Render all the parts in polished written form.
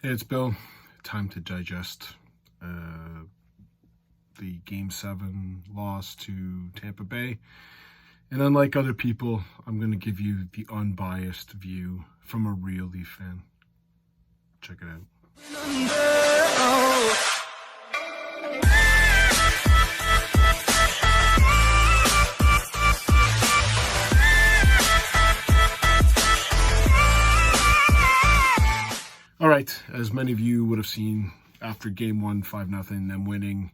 Hey, it's Bill. Time to digest the Game 7 loss to Tampa Bay. And unlike other people, I'm going to give you the unbiased view from a real Leaf fan. Check it out. All right, as many of you would have seen after Game 1, 5-0, them winning,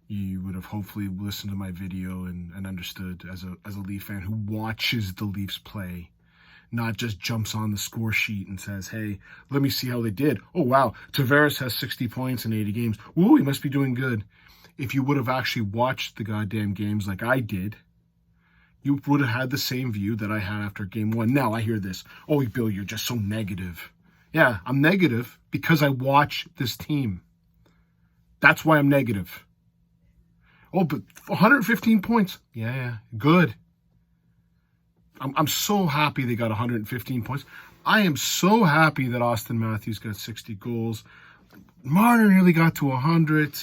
you would have hopefully listened to my video and understood as a Leaf fan who watches the Leafs play, not just jumps on the score sheet and says, hey, let me see how they did. Oh, wow, Tavares has 60 points in 80 games. Ooh, he must be doing good. If you would have actually watched the goddamn games like I did, you would have had the same view that I had after Game 1. Now I hear this, oh, Bill, you're just so negative. Yeah, I'm negative because I watch this team. That's why I'm negative. Oh, but 115 points. Yeah, good. I'm so happy they got 115 points. I am so happy that Austin Matthews got 60 goals. Marner nearly got to 100.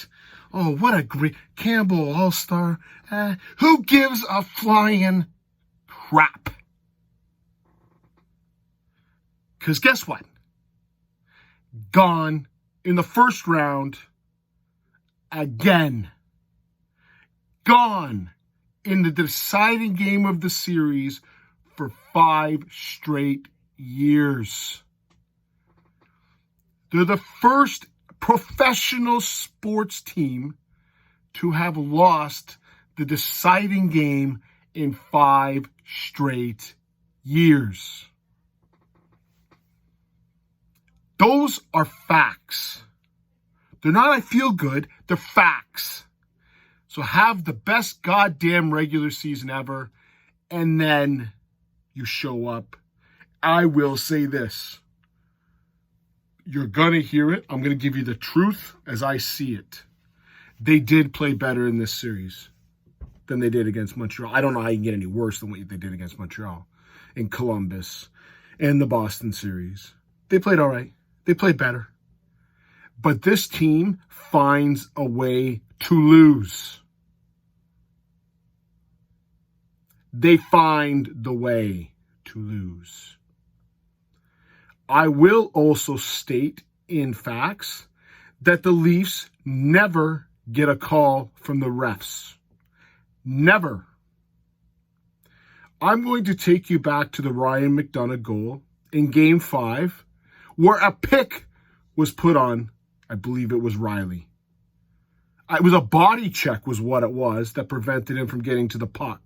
Oh, what a great... Campbell, all-star. Who gives a flying crap? Because guess what? Gone in the first round again. Gone in the deciding game of the series for 5 straight years. They're the first professional sports team to have lost the deciding game in 5 straight years. Those are facts. They're not I feel good, they're facts. So have the best goddamn regular season ever, and then you show up. I will say this. You're going to hear it. I'm going to give you the truth as I see it. They did play better in this series than they did against Montreal. I don't know how you can get any worse than what they did against Montreal and Columbus and the Boston series. They played all right. They played better. But this team finds a way to lose. They find the way to lose. I will also state in facts that the Leafs never get a call from the refs. Never. I'm going to take you back to the Ryan McDonagh goal in Game 5, where a pick was put on, I believe it was Riley. It was a body check was what it was that prevented him from getting to the puck.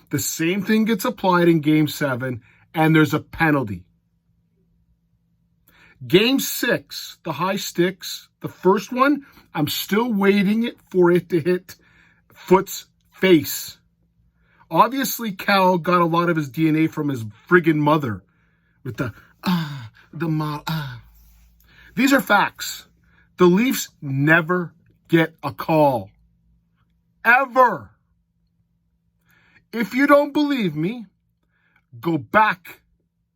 The same thing gets applied in Game 7, and there's a penalty. Game 6, the high sticks, the first one, I'm still waiting for it to hit Foot's face. Obviously, Cal got a lot of his DNA from his friggin' mother with the These are facts. The Leafs never get a call. Ever. If you don't believe me, go back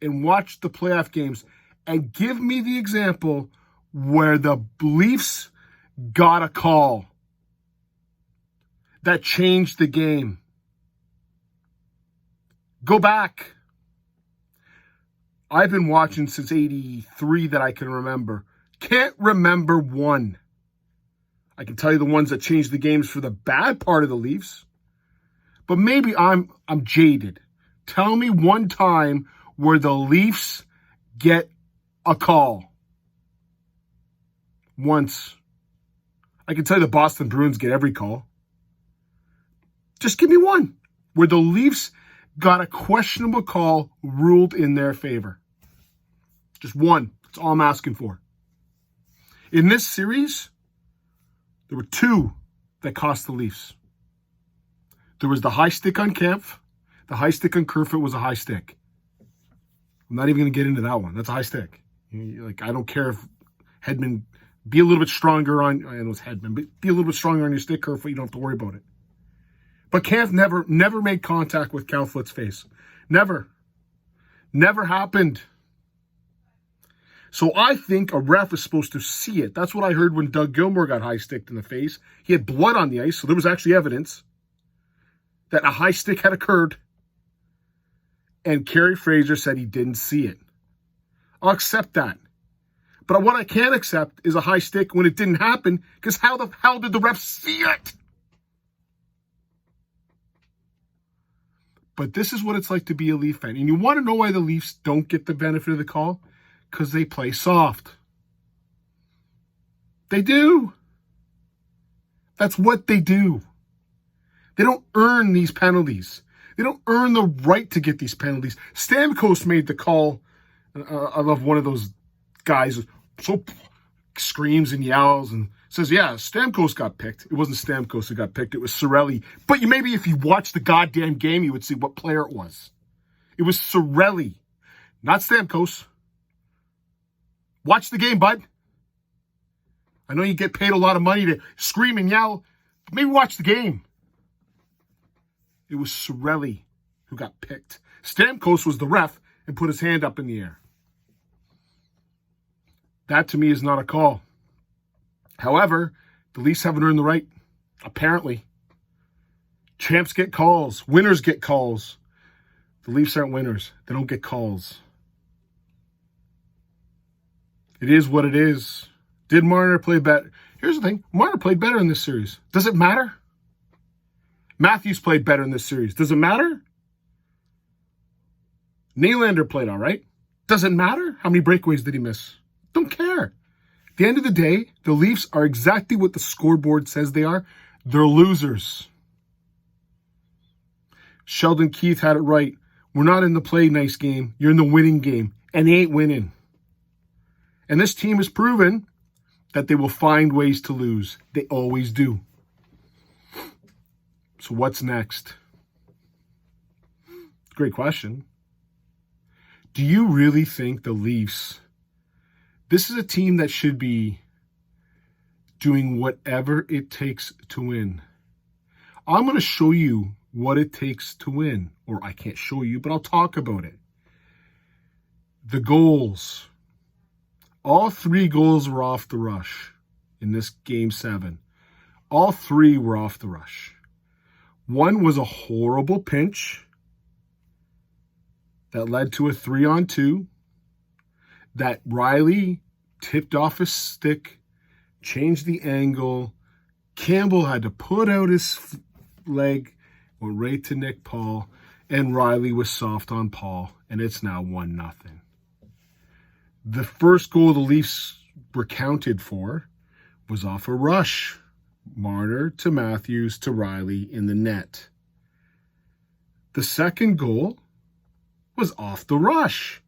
and watch the playoff games and give me the example where the Leafs got a call that changed the game. Go back. I've been watching since 83 that I can remember. Can't remember one. I can tell you the ones that changed the games for the bad part of the Leafs. But maybe I'm jaded. Tell me one time where the Leafs get a call. Once. I can tell you the Boston Bruins get every call. Just give me one where the Leafs got a questionable call ruled in their favor. Just one. That's all I'm asking for. In this series, there were 2 that cost the Leafs. There was the high stick on Kempf. The high stick on Kerfoot was a high stick. I'm not even going to get into that one. That's a high stick. I don't care if Hedman, be a little bit stronger on, I know it's Hedman, but be a little bit stronger on your stick, Kerfoot. You don't have to worry about it. But Kempf never made contact with Cal Foot's face. Never. Never happened. So I think a ref is supposed to see it. That's what I heard when Doug Gilmour got high sticked in the face. He had blood on the ice, so there was actually evidence that a high stick had occurred. And Kerry Fraser said he didn't see it. I'll accept that. But what I can't accept is a high stick when it didn't happen, because how the hell did the ref see it? But this is what it's like to be a Leaf fan. And you want to know why the Leafs don't get the benefit of the call? Because they play soft. They do. That's what they do. They don't earn these penalties. They don't earn the right to get these penalties. Stamkos made the call. I love one of those guys so screams and yells and says, yeah, Stamkos got picked. It wasn't Stamkos who got picked. It was Cirelli. But maybe if you watched the goddamn game, you would see what player it was. It was Cirelli, not Stamkos. Watch the game, bud. I know you get paid a lot of money to scream and yell, but maybe watch the game. It was Cirelli who got picked. Stamkos was the ref and put his hand up in the air. That, to me, is not a call. However, the Leafs haven't earned the right, apparently. Champs get calls. Winners get calls. The Leafs aren't winners. They don't get calls. It is what it is. Did Marner play better? Here's the thing. Marner played better in this series. Does it matter? Matthews played better in this series. Does it matter? Nylander played all right. Does it matter? How many breakaways did he miss? Don't care. At the end of the day, the Leafs are exactly what the scoreboard says they are. They're losers. Sheldon Keefe had it right. We're not in the play nice game. You're in the winning game. And they ain't winning. And this team has proven that they will find ways to lose. They always do. So what's next? Great question. Do you really think the Leafs, this is a team that should be doing whatever it takes to win? I'm going to show you what it takes to win. Or I can't show you, but I'll talk about it. The goals. All 3 goals were off the rush in this Game 7. All 3 were off the rush. One was a horrible pinch that led to a 3-on-2 that Riley tipped off his stick, changed the angle. Campbell had to put out his leg, went right to Nick Paul, and Riley was soft on Paul, and it's now 1-0. The first goal the Leafs were counted for was off a rush. Marner to Matthews to Riley in the net. The second goal was off the rush.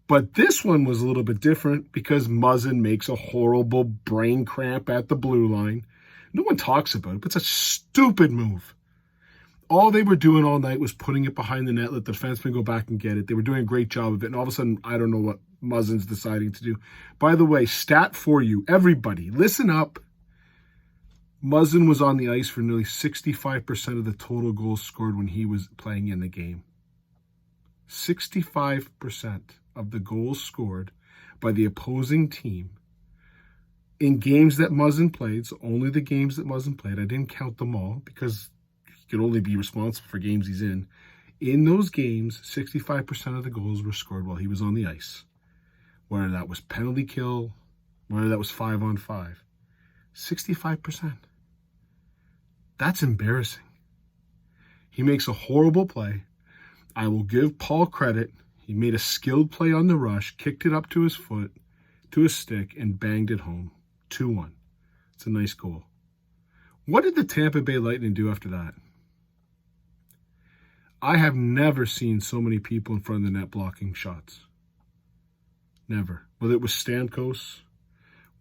But this one was a little bit different because Muzzin makes a horrible brain cramp at the blue line. No one talks about it, but it's a stupid move. All they were doing all night was putting it behind the net, let the defenseman go back and get it. They were doing a great job of it, and all of a sudden, I don't know what Muzzin's deciding to do. By the way, stat for you, everybody, listen up. Muzzin was on the ice for nearly 65% of the total goals scored when he was playing in the game. 65% of the goals scored by the opposing team in games that Muzzin played, so only the games that Muzzin played. I didn't count them all because he could only be responsible for games he's in. In those games, 65% of the goals were scored while he was on the ice. Whether that was penalty kill, whether that was 5-on-5. 65%. That's embarrassing. He makes a horrible play. I will give Paul credit. He made a skilled play on the rush, kicked it up to his foot, to his stick, and banged it home. 2-1. It's a nice goal. What did the Tampa Bay Lightning do after that? I have never seen so many people in front of the net blocking shots. Never. Whether it was Stamkos,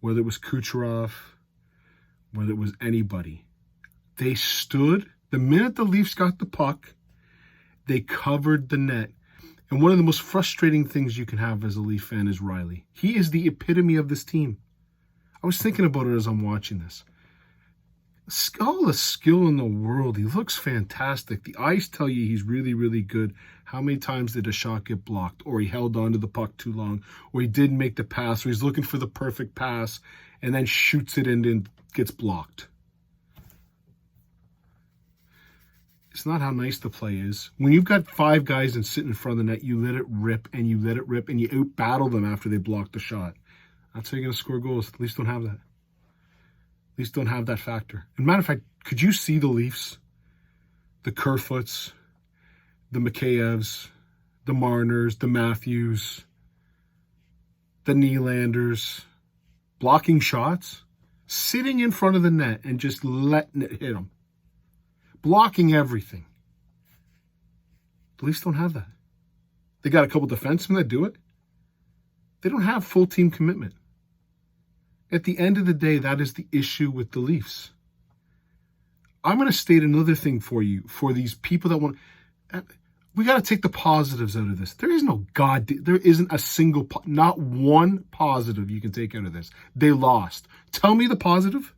whether it was Kucherov, whether it was anybody. They stood. The minute the Leafs got the puck, they covered the net. And one of the most frustrating things you can have as a Leaf fan is Riley. He is the epitome of this team. I was thinking about it as I'm watching this. All the skill in the world. He looks fantastic. The eyes tell you he's really, really good. How many times did a shot get blocked, or he held on to the puck too long, or he didn't make the pass, or he's looking for the perfect pass and then shoots it in and gets blocked? It's not how nice the play is. When you've got 5 guys and sit in front of the net, you let it rip and you let it rip and you out-battle them after they block the shot. That's how you're going to score goals. At least don't have that. At least don't have that factor. And matter of fact, could you see the Leafs, the Kerfoots, the Mikheyevs, the Marners, the Matthews, the Nylanders, blocking shots, sitting in front of the net and just letting it hit them, blocking everything? The Leafs don't have that. They got a couple defensemen that do it. They don't have full team commitment. At the end of the day, that is the issue with the Leafs. I'm going to state another thing for you, for these people that want... We got to take the positives out of this. There isn't a single, not one positive you can take out of this. They lost. Tell me the positive.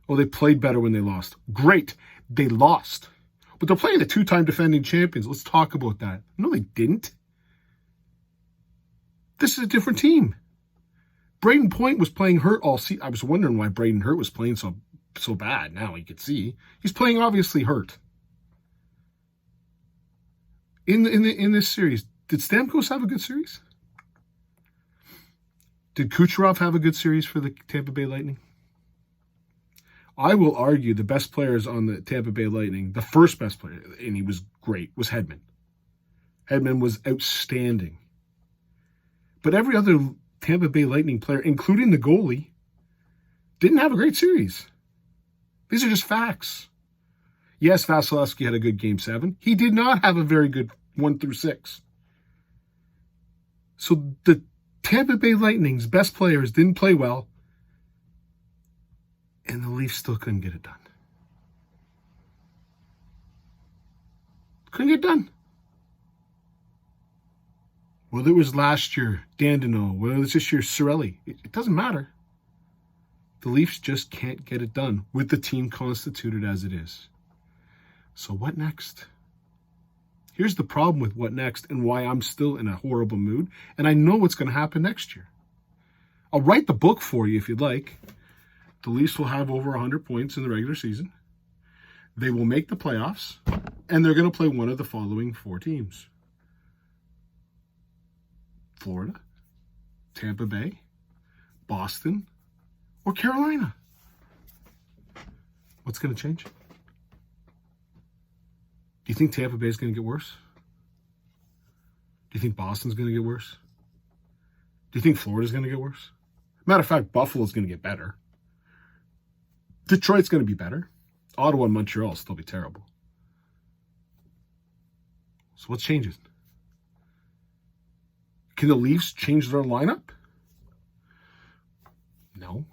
Oh, they played better when they lost. Great. They lost. But they're playing the 2-time defending champions. Let's talk about that. No, they didn't. This is a different team. Braden Point was playing hurt all season. I was wondering why Braden Hurt was playing so bad. Now you can see he's playing obviously hurt. In this series, did Stamkos have a good series? Did Kucherov have a good series for the Tampa Bay Lightning? I will argue the best players on the Tampa Bay Lightning, the first best player, and he was great, was Hedman. Hedman was outstanding. But every other Tampa Bay Lightning player, including the goalie, didn't have a great series. These are just facts. Yes, Vasilevsky had a good Game 7. He did not have a very good 1 through 6. So the Tampa Bay Lightning's best players didn't play well, and the Leafs still couldn't get it done. Couldn't get it done. Whether it was last year, Dandino, whether it was this year, Cirelli, it doesn't matter. The Leafs just can't get it done with the team constituted as it is. So what next? Here's the problem with what next and why I'm still in a horrible mood, and I know what's going to happen next year. I'll write the book for you if you'd like. The Leafs will have over 100 points in the regular season. They will make the playoffs, and they're going to play one of the following 4 teams. Florida, Tampa Bay, Boston, or Carolina. What's going to change? Do you think Tampa Bay is going to get worse? Do you think Boston's going to get worse? Do you think Florida's going to get worse? Matter of fact, Buffalo's going to get better. Detroit's going to be better. Ottawa and Montreal will still be terrible. So what's changing? Can the Leafs change their lineup? No.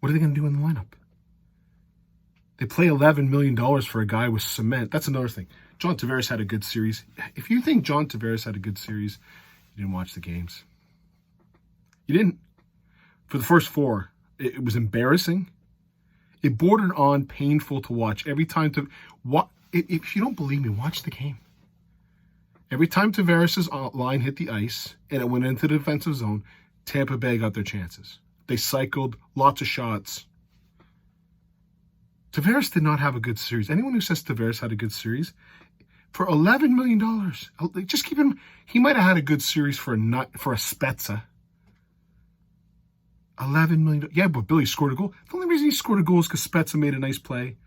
What are they going to do in the lineup? They play $11 million for a guy with cement. That's another thing. John Tavares had a good series. If you think John Tavares had a good series, you didn't watch the games. You didn't. For the first 4, it was embarrassing. It bordered on painful to watch. Every time if you don't believe me, watch the game. Every time Tavares' line hit the ice and it went into the defensive zone, Tampa Bay got their chances. They cycled, lots of shots. Tavares did not have a good series. Anyone who says Tavares had a good series, for $11 million, just keep him. He might have had a good series for a Spezza. $11 million. Yeah, but Billy scored a goal. The only reason he scored a goal is because Spezza made a nice play,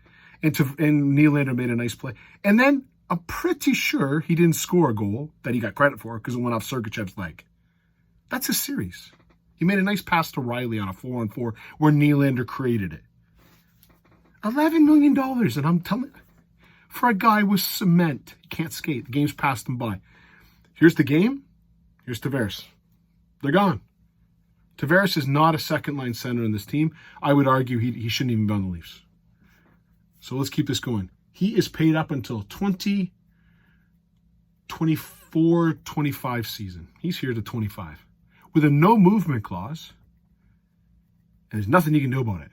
and Nylander made a nice play. And then I'm pretty sure he didn't score a goal that he got credit for because it went off Sergachev's leg. That's his series. He made a nice pass to Riley on a 4-on-4 where Nylander created it. $11 million, and I'm telling you, for a guy with cement, he can't skate. The game's passed him by. Here's the game. Here's Tavares. They're gone. Tavares is not a second-line center in this team. I would argue he shouldn't even be on the Leafs. So let's keep this going. He is paid up until 2024-25 season. He's here to 25 with a no movement clause, and there's nothing you can do about it.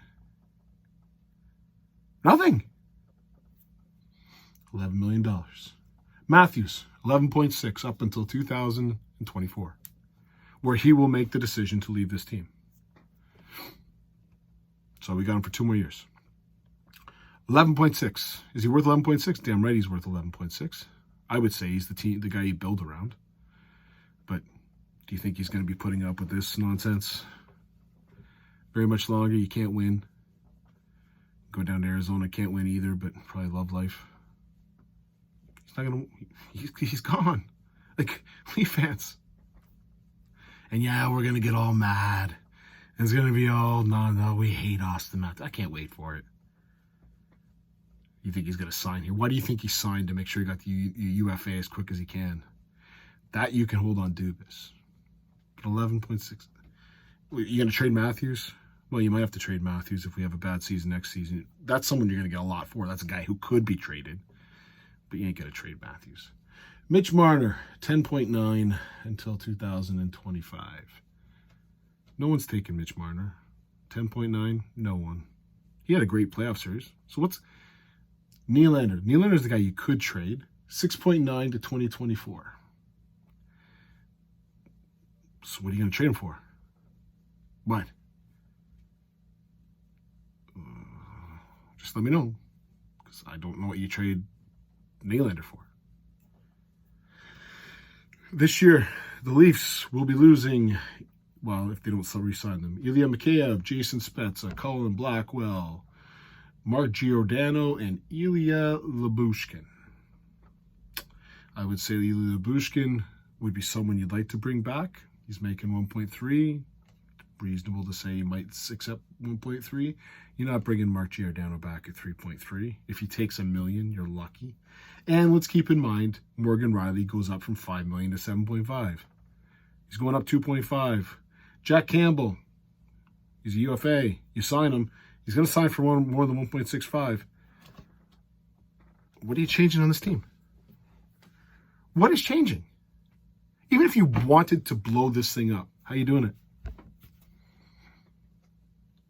Nothing. $11 million. Matthews, 11.6 up until 2024, where he will make the decision to leave this team. So we got him for 2 more years. 11.6. Is he worth 11.6? Damn right he's worth 11.6. I would say he's the guy you build around. But do you think he's going to be putting up with this nonsense very much longer? You can't win. Go down to Arizona, can't win either, but probably love life. He's not going to, he's gone. Like, Leaf fans. And yeah, we're going to get all mad. It's going to be all, no, we hate Austin Matthews. I can't wait for it. You think he's going to sign here? Why do you think he signed to make sure he got the UFA as quick as he can? That you can hold on Dubas. 11.6. You going to trade Matthews? Well, you might have to trade Matthews if we have a bad season next season. That's someone you're going to get a lot for. That's a guy who could be traded. But you ain't going to trade Matthews. Mitch Marner, 10.9 until 2025. No one's taking Mitch Marner. 10.9, no one. He had a great playoff series. So what's Nylander? Nylander's the guy you could trade. 6.9 to 2024. So what are you going to trade him for? What? Just let me know. Because I don't know what you trade Nylander for. This year, the Leafs will be losing, well, if they don't re-sign them, Ilya Mikheyev, Jason Spezza, Colin Blackwell, Mark Giordano, and Ilya Lyubushkin. I would say Ilya Lyubushkin would be someone you'd like to bring back. He's making 1.3. Reasonable to say you might accept 1.3. You're not bringing Mark Giordano back at 3.3. If he takes $1 million, you're lucky. And let's keep in mind, Morgan Riley goes up from $5 million to 7.5. He's going up 2.5. Jack Campbell, he's a UFA. You sign him, he's going to sign for more than 1.65. What are you changing on this team? What is changing? Even if you wanted to blow this thing up, how are you doing it?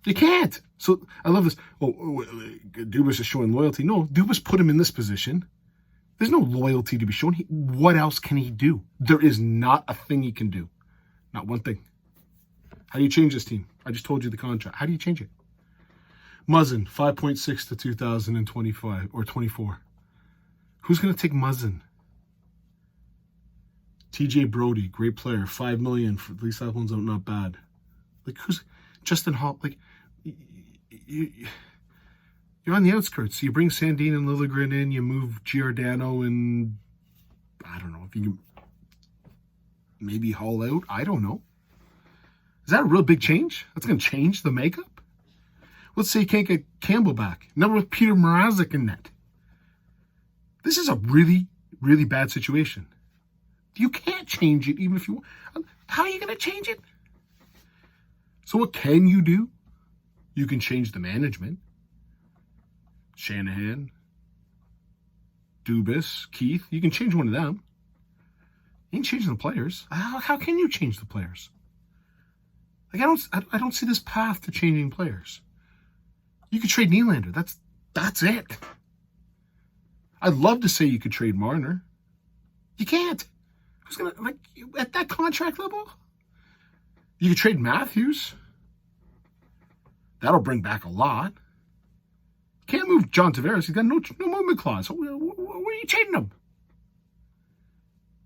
You can't. So I love this. Oh, Dubas is showing loyalty. No, Dubas put him in this position. There's no loyalty to be shown. What else can he do? There is not a thing he can do. Not one thing. How do you change this team? I just told you the contract. How do you change it? Muzzin, 5.6 to 2025 or 24. Who's going to take Muzzin? TJ Brody, great player, $5 million. For, at least that one's not bad. Like, who's Justin Hall? Like, you're on the outskirts. So you bring Sandin and Liljegren in. You move Giordano and I don't know if you can maybe haul out. I don't know. Is that a real big change? That's going to change the makeup? Let's say you can't get Campbell back. Number with Peter Mrazek in net. This is a really, really bad situation. You can't change it even if you want. How are you going to change it? So what can you do? You can change the management. Shanahan, Dubas, Keith. You can change one of them. You can change the players. How can you change the players? Like I don't see this path to changing players. You could trade Nylander. That's it. I'd love to say you could trade Marner. You can't. Who's gonna at that contract level? You could trade Matthews. That'll bring back a lot. Can't move John Tavares. He's got no movement clause. So where are you trading him?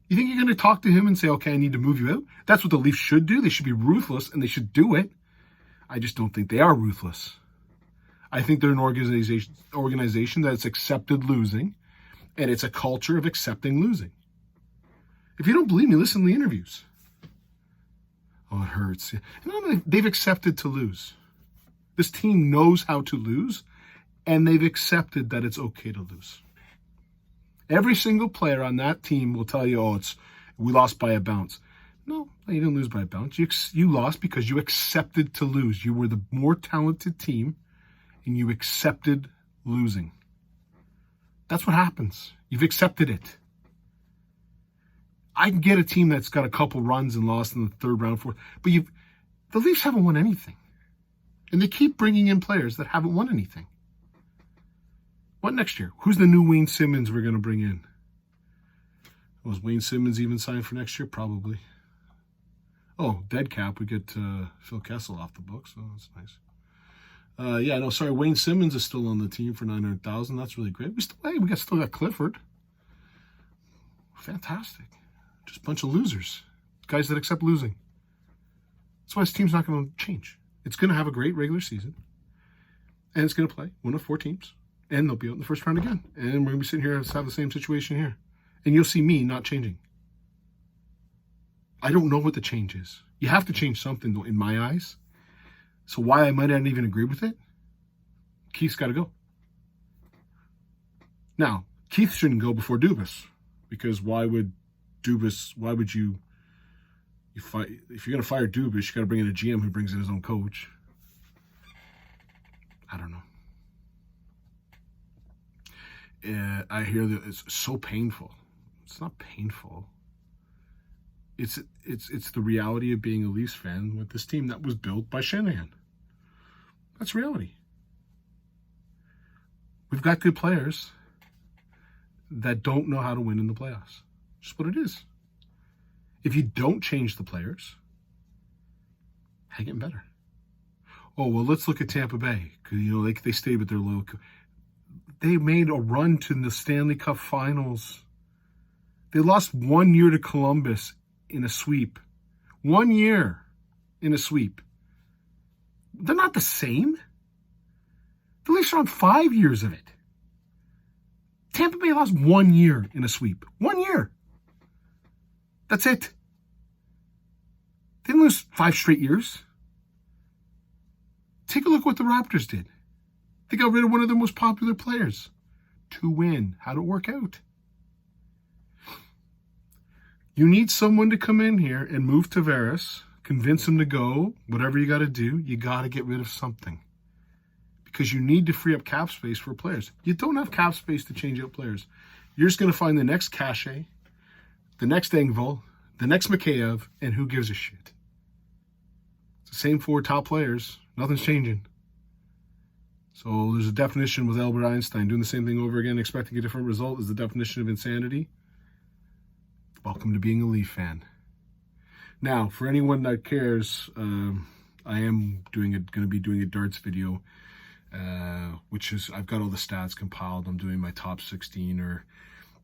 You think you're going to talk to him and say, okay, I need to move you out? That's what the Leafs should do. They should be ruthless, and they should do it. I just don't think they are ruthless. I think they're an organization that's accepted losing, and it's a culture of accepting losing. If you don't believe me, listen to the interviews. Oh, it hurts. They've accepted to lose. This team knows how to lose, and they've accepted that it's okay to lose. Every single player on that team will tell you, we lost by a bounce. No, you didn't lose by a bounce. You lost because you accepted to lose. You were the more talented team, and you accepted losing. That's what happens. You've accepted it. I can get a team that's got a couple runs and lost in the third round, fourth, but the Leafs haven't won anything. And they keep bringing in players that haven't won anything. What next year? Who's the new Wayne Simmons we're going to bring in? Was Wayne Simmons even signed for next year? Probably. Oh, dead cap. We get Phil Kessel off the books, so that's nice. Yeah, no, sorry. Wayne Simmons is still on the team for $900,000. That's really great. We still got Clifford. Fantastic. Just a bunch of losers, guys that accept losing. That's why this team's not going to change. It's going to have a great regular season, and it's going to play one of 4 teams, and they'll be out in the first round again. And we're going to be sitting here and have the same situation here, and you'll see me not changing. I don't know what the change is. You have to change something, though, in my eyes. So why I might not even agree with it, Keith's got to go. Now, Keith shouldn't go before Dubas, because why would you fight? If you're going to fire Dubas, you got to bring in a GM who brings in his own coach. I don't know. I hear that it's so painful. It's not painful. It's the reality of being a Leafs fan with this team that was built by Shanahan. That's reality. We've got good players that don't know how to win in the playoffs. Just what it is. If you don't change the players, how you getting better? Oh, well, let's look at Tampa Bay. Because, they stayed with their low. They made a run to the Stanley Cup Finals. They lost 1 year to Columbus in a sweep. 1 year in a sweep. They're not the same. The Leafs are on 5 years of it. Tampa Bay lost 1 year in a sweep. 1 year. That's it. They didn't lose 5 straight years. Take a look what the Raptors did. They got rid of one of their most popular players to win. How'd it work out? You need someone to come in here and move Tavares, convince him to go, whatever you got to do. You got to get rid of something. Because you need to free up cap space for players. You don't have cap space to change out players. You're just going to find the next Cachet, the next Engvall, the next Mikheyev, and who gives a shit? It's the same 4 top players. Nothing's changing. So there's a definition with Albert Einstein. Doing the same thing over again, expecting a different result is the definition of insanity. Welcome to being a Leaf fan. Now, for anyone that cares, I am going to be doing a darts video, which is, I've got all the stats compiled. I'm doing my top 16 or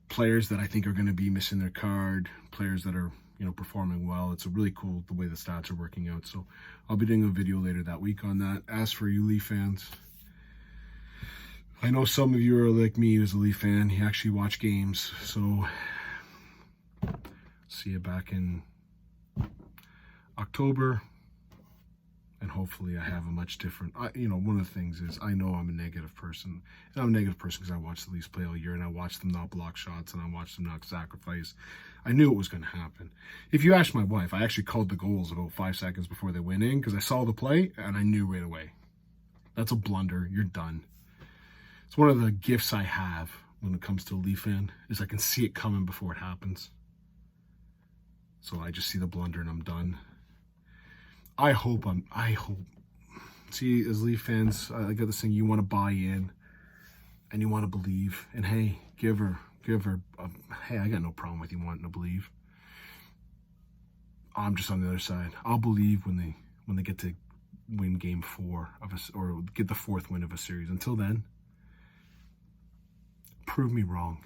players that I think are going to be missing their card, players that are, performing well. It's a really cool the way the stats are working out. So I'll be doing a video later that week on that. As for you Leaf fans, I know some of you are like me as a Leaf fan. You actually watch games. So see you back in October. And hopefully I have a much different, one of the things is I know I'm a negative person. And I'm a negative person because I watched the Leafs play all year and I watched them not block shots and I watched them not sacrifice. I knew it was going to happen. If you ask my wife, I actually called the goals about 5 seconds before they went in because I saw the play and I knew right away. That's a blunder. You're done. It's one of the gifts I have when it comes to a Leaf fan is I can see it coming before it happens. So I just see the blunder and I'm done. I hope. See, as Leaf fans, I got this thing, you want to buy in and you want to believe. And hey, give her, hey, I got no problem with you wanting to believe. I'm just on the other side. I'll believe when they get to win game 4 of or get the 4th win of a series. Until then, prove me wrong.